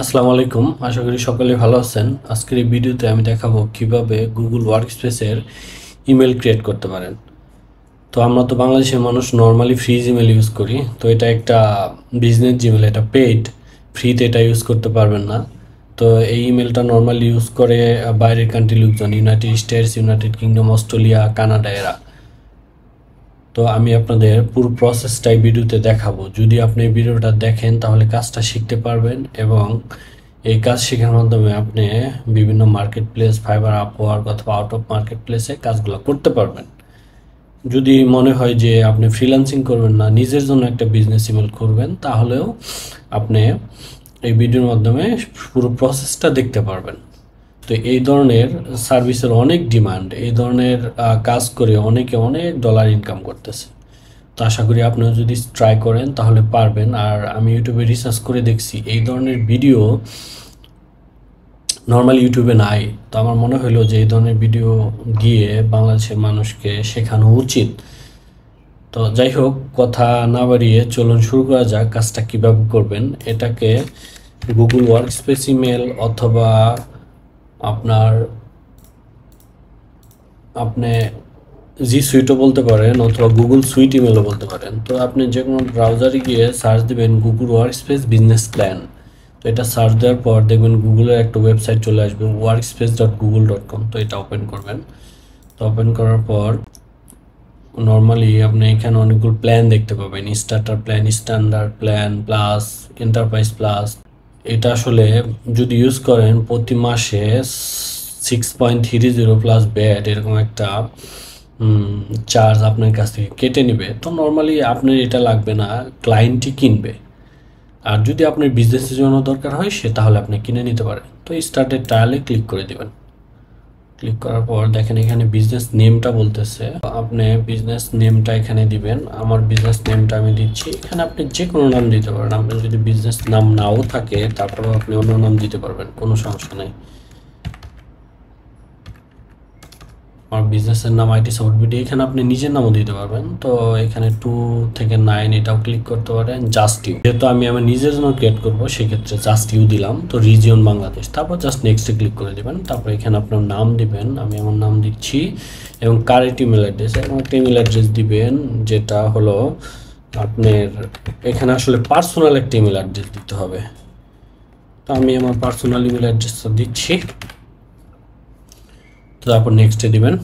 আসসালামু আলাইকুম, আশা করি সকলে ভালো আছেন। আজকের এই ভিডিওতে আমি দেখাবো কিভাবে গুগল ওয়ার্কস্পেসের ইমেল ক্রিয়েট করতে পারেন। তো আমরা তো বাংলাদেশের মানুষ নর্মালি ফ্রি জিমেল ইউজ করি। তো এটা একটা বিজনেস জিমেল, এটা পেইড, ফ্রিতে এটা ইউজ করতে পারবেন না। তো এই ইমেলটা নর্মালি ইউজ করে বাইরের কান্ট্রি লোকজন, United states, United kingdom, Australia, Canada এরা। তো আমি আপনাদের পুরো প্রসেসটাই ভিডিওতে দেখাবো। যদি আপনি এই ভিডিওটা দেখেন তাহলে কাজটা শিখতে পারবেন, এবং এই কাজ শেখার মাধ্যমে আপনি বিভিন্ন মার্কেট প্লেস, ফাইবার, আপওয়ার্ক অথবা আউট অফ মার্কেট প্লেসে কাজগুলো করতে পারবেন। যদি মনে হয় যে আপনি ফ্রিল্যান্সিং করবেন না, নিজের জন্য একটা বিজনেস ইমেল করবেন, তাহলেও আপনি এই ভিডিওর মাধ্যমে পুরো প্রসেসটা দেখতে পারবেন। তো এই ধরনের সার্ভিসের অনেক ডিমান্ড, এই ধরনের কাজ করে অনেকে অনেক ডলার ইনকাম করতেছে। তো আশা করি আপনিও যদি ট্রাই করেন তাহলে পারবেন। আর আমি ইউটিউবে রিসার্চ করে দেখছি এই ধরনের ভিডিও নর্মাল ইউটিউবে নাই। তো আমার মনে হলো যে এই ধরনের ভিডিও গিয়ে বাংলাদেশের মানুষকে শেখানো উচিত। তো যাই হোক, কথা না বাড়িয়ে চলুন শুরু করা যাক। কাজটা কীভাবে করবেন, এটাকে গুগল ওয়ার্কস্পেস ইমেল অথবা আপনার আপনি জি সুইটও বলতে পারেন, অথবা গুগল সুইট ইমেলও বলতে পারেন। তো আপনি যে কোনো ব্রাউজারে গিয়ে সার্চ দেবেন গুগল ওয়ার্কস্পেস বিজনেস প্ল্যান। তো এটা সার্চ দেওয়ার পর দেখবেন গুগলের একটা ওয়েবসাইট চলে আসবে, workspace.google.com। তো এটা ওপেন করবেন। তো ওপেন করার পর নর্মালি আপনি এখানে অনেকগুলো প্ল্যান দেখতে পাবেন, starter plan, standard plan, plus, enterprise plus. এটা আসলে যদি ইউজ করেন প্রতি মাসে 6.30 প্লাস ব্যাট এরকম একটা চার্জ আপনার কাছ থেকে কেটে নেবে। তো নর্মালি আপনার এটা লাগবে না, ক্লায়েন্টই কিনবে। আর যদি আপনার বিজনেসের জন্য দরকার হয় তাহলে আপনি কিনে নিতে পারেন। তো স্টার্টের ট্রায়ালে ক্লিক করে দেবেন। ক্লিক করার পর দেখেন এখানে বিজনেস নেমটা বলতেছে, আপনি বিজনেস নেমটা এখানে দিবেন। আমার বিজনেস নেমটা আমি দিচ্ছি। এখানে আপনি যে কোনো নাম দিতে পারেন। আপনার যদি বিজনেস নাম নাও থাকে তারপরেও আপনি অন্য নাম দিতে পারবেন, কোনো সমস্যা নেই। আমার বিজনেসের নাম আইটি সাপোর্ট বিডি, এখানে আপনি নিজের নামও দিতে পারবেন। তো এখানে 2 থেকে 9 এটাও ক্লিক করতে পারেন। জাস্ট ইউ, যেহেতু আমি আমার নিজের জন্য ক্রিয়েট করবো সেক্ষেত্রে জাস্ট ইউ দিলাম। তো রিজিয়ন বাংলাদেশ, তারপর জাস্ট নেক্সটে ক্লিক করে দেবেন। তারপর এখানে আপনার নাম দিবেন, আমি আমার নাম দিচ্ছি, এবং কারেন্ট ইমেল অ্যাড্রেস, এবং একটা ইমেল অ্যাড্রেস দিবেন যেটা হলো আপনার, এখানে আসলে পার্সোনাল একটা ইমেল অ্যাড্রেস দিতে হবে। তো আমি আমার পার্সোনাল ইমেল অ্যাড্রেসটা দিচ্ছি। তো তারপর নেক্সটে দিবেন।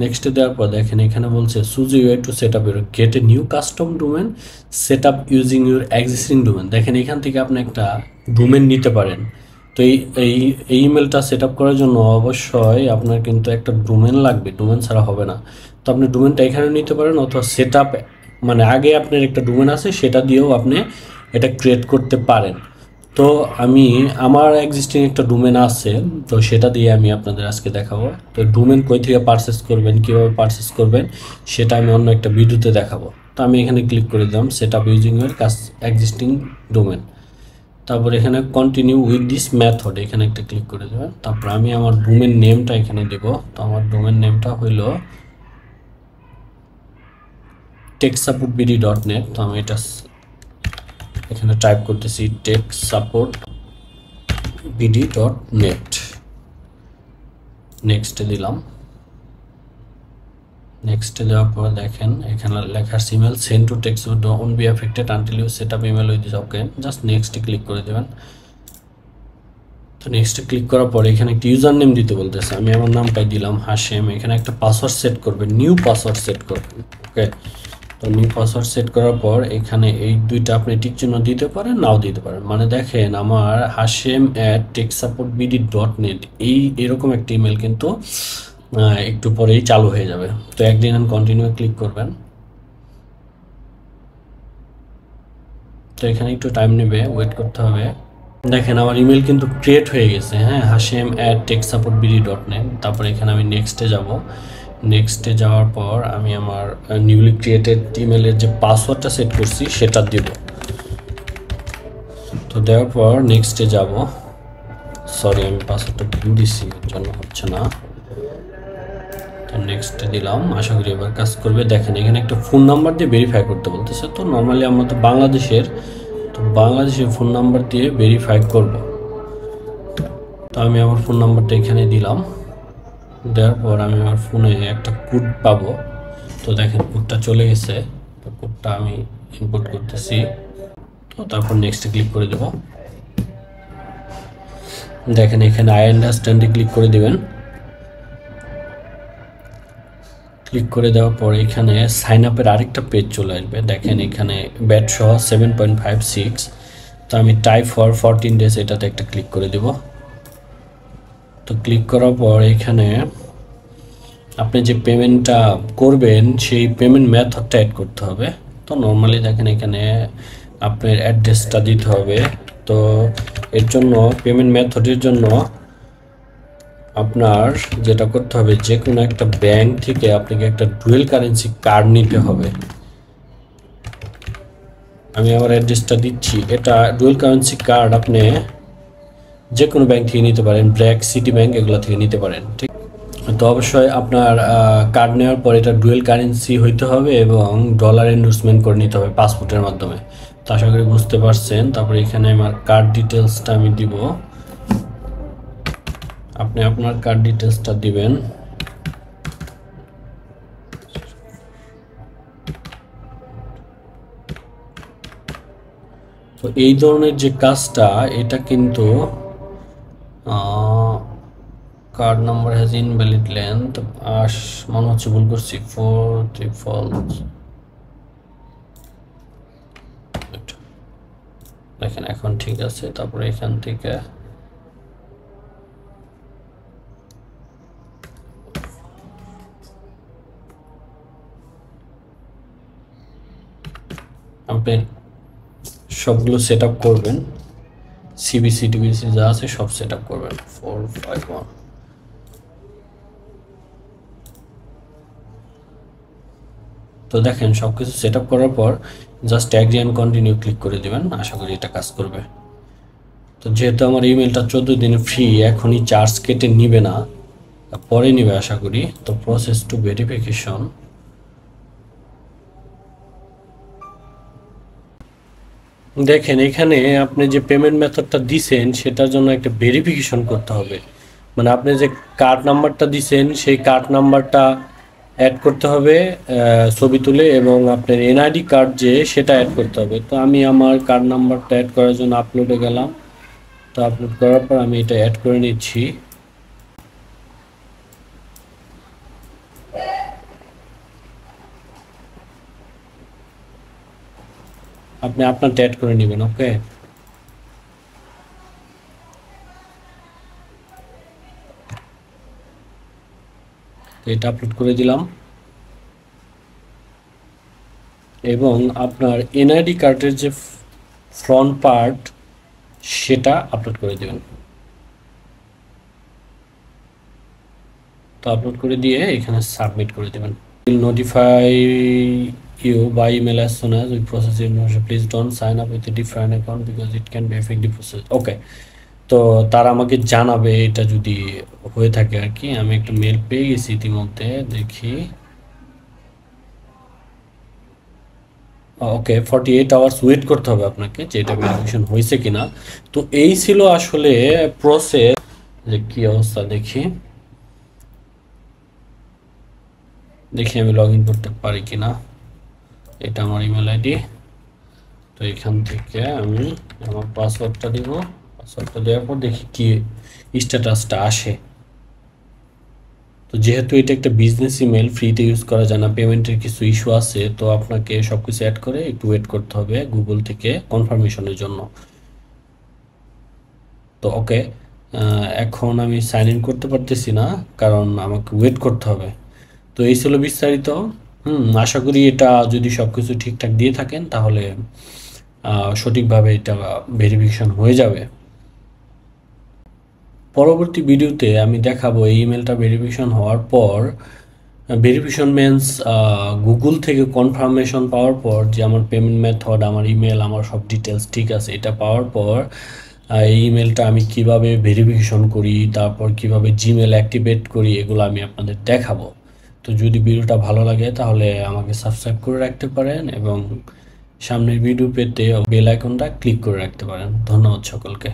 নেক্সটে দেওয়ার পর দেখেন এখানে বলছে choose you way to set up your get a new custom domain, set up using your existing domain. দেখেন এখান থেকে আপনি একটা ডোমেন নিতে পারেন। তো এই ইমেলটা সেট আপ করার জন্য অবশ্যই আপনার কিন্তু একটা ডোমেন লাগবে, ডোমেন ছাড়া হবে না। তো আপনি ডোমেনটা এখানে নিতে পারেন, অথবা সেট আপ মানে আগে আপনার একটা ডোমেন আছে সেটা দিয়েও আপনি এটা ক্রিয়েট করতে পারেন। তো আমি আমার এক্সিস্টিং একটা ডোমেন আছে, তো সেটা দিয়ে আমি আপনাদের আজকে দেখাবো। তো ডোমেন কই থেকে পারচেস করবেন, কীভাবে পারচেস করবেন সেটা আমি অন্য একটা ভিডিওতে দেখাবো। তো আমি এখানে ক্লিক করে দিলাম set up using your existing domain. তারপর এখানে কন্টিনিউ উইথ দিস মেথড, এখানে একটা ক্লিক করে দেবেন। তারপর আমি আমার ডোমেন নেমটা এখানে দেব। তো আমার ডোমেন নেমটা হইল techsupportbd.net। তো আমি এটা এখানে টাইপ করতেছি techsupportbd.net। নেক্সটে দিলাম। নেক্সটে দেওয়ার পর দেখেন এখানে লেখা email send to text won't be affected until you set up email with this. Okay, just নেক্সটে ক্লিক করে দেবেন। তো নেক্সটে ক্লিক করার পর এখানে একটা ইউজার নেম দিতে বলতেছে, আমি আমার নামটাই দিলাম হাশেম। এখানে একটা পাসওয়ার্ড সেট করবেন, নিউ পাসওয়ার্ড সেট করবেন। ওকে, তো নিউ পাসওয়ার্ড সেট করার পর এখানে এই দুইটা আপনি টিক চিহ্ন দিতে পারেন, নাও দিতে পারেন। মানে দেখেন আমার hashem@techsupportbd.net এরকম একটা ইমেল কিন্তু একটু পরেই চালু হয়ে যাবে। তো একদিন কন্টিনিউ ক্লিক করবেন। তো এখানে একটু টাইম নেবে, ওয়েট করতে হবে। দেখেন আমার ইমেল কিন্তু ক্রিয়েট হয়ে গেছে, হ্যাঁ, hashem@techsupportbd.net। তারপর এখানে আমি নেক্সটে যাব। নেক্সটে যাওয়ার পর আমি আমার নিউলি ক্রিয়েটেড ইমেলের যে পাসওয়ার্ডটা সেট করছি সেটা দেব। তো দেওয়ার পর নেক্সটে যাব। সরি, আমি পাসওয়ার্ডটা ভুল দিচ্ছি, এর জন্য হচ্ছে না। তো নেক্সটে দিলাম, আশা করি এবার কাজ করবে। দেখেন এখানে একটা ফোন নাম্বার দিয়ে ভেরিফাই করতে বলতেছে। তো নর্মালি আমরা তো বাংলাদেশের ফোন নাম্বার দিয়ে ভেরিফাই করব। তো আমি আমার ফোন নাম্বারটা এখানে দিলাম, দেওয়ার পর আমি আমার ফোনে একটা কোড পাবো। তো দেখেন কোডটা চলে গেছে, তো কোডটা আমি ইনপুট করতেছি। তো তারপর নেক্সটে ক্লিক করে দেব। দেখেন এখানে আই আন্ডারস্ট্যান্ডে ক্লিক করে দিবেন। ক্লিক করে দেওয়ার পর এখানে সাইন আপের আরেকটা পেজ চলে আসবে। দেখেন এখানে ব্যাট সহ 7.56। তো আমি টাইপ ফর 14 ডেজ এটাতে একটা ক্লিক করে দেব। তো ক্লিক করার পর এখানে আপনি যে পেমেন্টটা করবেন সেই পেমেন্ট মেথডটা অ্যাড করতে হবে। তো নর্মালি দেখেন এখানে আপনার অ্যাড্রেসটা দিতে হবে। তো এর জন্য পেমেন্ট মেথডের জন্য আপনার যেটা করতে হবে, যে কোনো একটা ব্যাংক থেকে আপনাকে একটা ডুয়েল কারেন্সি কার্ড নিতে হবে। আমি আমার অ্যাড্রেসটা দিচ্ছি। এটা ডুয়েল কারেন্সি কার্ড আপনি যে কোনো ব্যাংক থেকে নিতে পারেন, ব্র্যাক, সিটি ব্যাংক এগুলো থেকে নিতে পারেন, ঠিক। তো অবশ্যই আপনার কার্ড নেওয়ার পর এটা ডুয়েল কারেন্সি হইতে হবে এবং ডলার এন্ডোর্সমেন্ট করে নিতে হবে পাসপোর্টের মাধ্যমে। তো আশা করি বুঝতে পারছেন। তারপরে এখানে আমার কার্ড ডিটেলসটা আমি দিব। আপনি আপনার কার্ড ডিটেলসটা দিবেন। তো এই ধরনের যে কাজটা, এটা কিন্তু card number has invalid length, মনে হচ্ছে ভুল করছি, 4 ট্রিপল। দেখেন এখন ঠিক আছে। তারপরে এখান থেকে আপনি সবগুলো সেট আপ করবেন, সিবিসি টিবিসি যা আছে সব সেট আপ করবেন। 451। তো দেখেন সব কিছু সেট আপ করার পর just agree and continue click করে দেবেন। আশা করি এটা কাজ করবে। তো যেহেতু আমার ইমেলটা 14 দিনে ফ্রি, এখনই চার্জ কেটে নিবে না, পরে নিবে আশা করি। তো প্রসেস টু ভেরিফিকেশন, দেখেন এখানে আপনি যে পেমেন্ট মেথডটা দিছেন সেটার জন্য একটা ভেরিফিকেশন করতে হবে। মানে আপনি যে কার্ড নাম্বারটা দিছেন সেই কার্ড নাম্বারটা অ্যাড করতে হবে ছবি তুলে, এবং আপনার এনআইডি কার্ড যে সেটা অ্যাড করতে হবে। তো আমি আমার কার্ড নাম্বারটা অ্যাড করার জন্য আপলোডে গেলাম। তো আপলোড করার পর আমি এটা অ্যাড করে নিচ্ছি। আপনি আপনারটা অ্যাড করে নেবেন। ওকে, তো এটা আপলোড করে দিলাম এবং আপনার এনআইডি কার্ডের যে ফ্রন্ট পার্ট সেটা আপলোড করে দেবেন। তো আপলোড করে দিয়ে এখানে সাবমিট করে দেবেন। Notify you by email as soon as we process your information. Please don't sign up with a different account because it can be affect the process. ওকে, তো তারা আমাকে জানাবে এটা যদি হয়ে থাকে আর কি। আমি একটা মেল পেয়ে গেছি ইতিমধ্যে, দেখি। ওকে, 48 আওয়ার্স ওয়েট করতে হবে আপনাকে যে এটা ভেরিফিকেশন হয়েছে কিনা। তো এই ছিল আসলে প্রসেস। যে কি অবস্থা দেখি আমি লগ ইন করতে পারি কিনা। এটা আমার ইমেল আইডি। তো এখান থেকে আমি আমার পাসওয়ার্ডটা দিব। পাসওয়ার্ডটা দেওয়ার পর দেখি কি স্ট্যাটাসটা আসে। তো যেহেতু এটা একটা বিজনেস ইমেল, ফ্রিতে ইউজ করা যায় না, পেমেন্টের কিছু ইস্যু আছে, তো আপনাকে সব কিছু অ্যাড করে একটু ওয়েট করতে হবে গুগল থেকে কনফার্মেশনের জন্য। তো ওকে, এখন আমি সাইন ইন করতে পারতেছি না কারণ আমাকে ওয়েট করতে হবে। তো এই ছিল বিস্তারিত। আশা করি এটা যদি সব কিছু ঠিকঠাক দিয়ে থাকেন তাহলে সঠিকভাবে এটা ভেরিফিকেশন হয়ে যাবে। পরবর্তী ভিডিওতে আমি দেখাবো এই ইমেলটা ভেরিফিকেশন হওয়ার পর, ভেরিফিকেশন মিন্স গুগল থেকে কনফার্মেশন পাওয়ার পর যে আমার পেমেন্ট মেথড, আমার ইমেল, আমার সব ডিটেলস ঠিক আছে, এটা পাওয়ার পর এই ইমেলটা আমি কিভাবে ভেরিফিকেশন করি, তারপর কিভাবে জিমেল অ্যাক্টিভেট করি, এগুলো আমি আপনাদের দেখাবো। তো যদি ভিডিওটা ভালো লাগে তাহলে আমাকে সাবস্ক্রাইব করে রাখতে পারেন এবং সামনের ভিডিও পেতে বেল আইকনটা ক্লিক করে রাখতে পারেন। ধন্যবাদ সকলকে।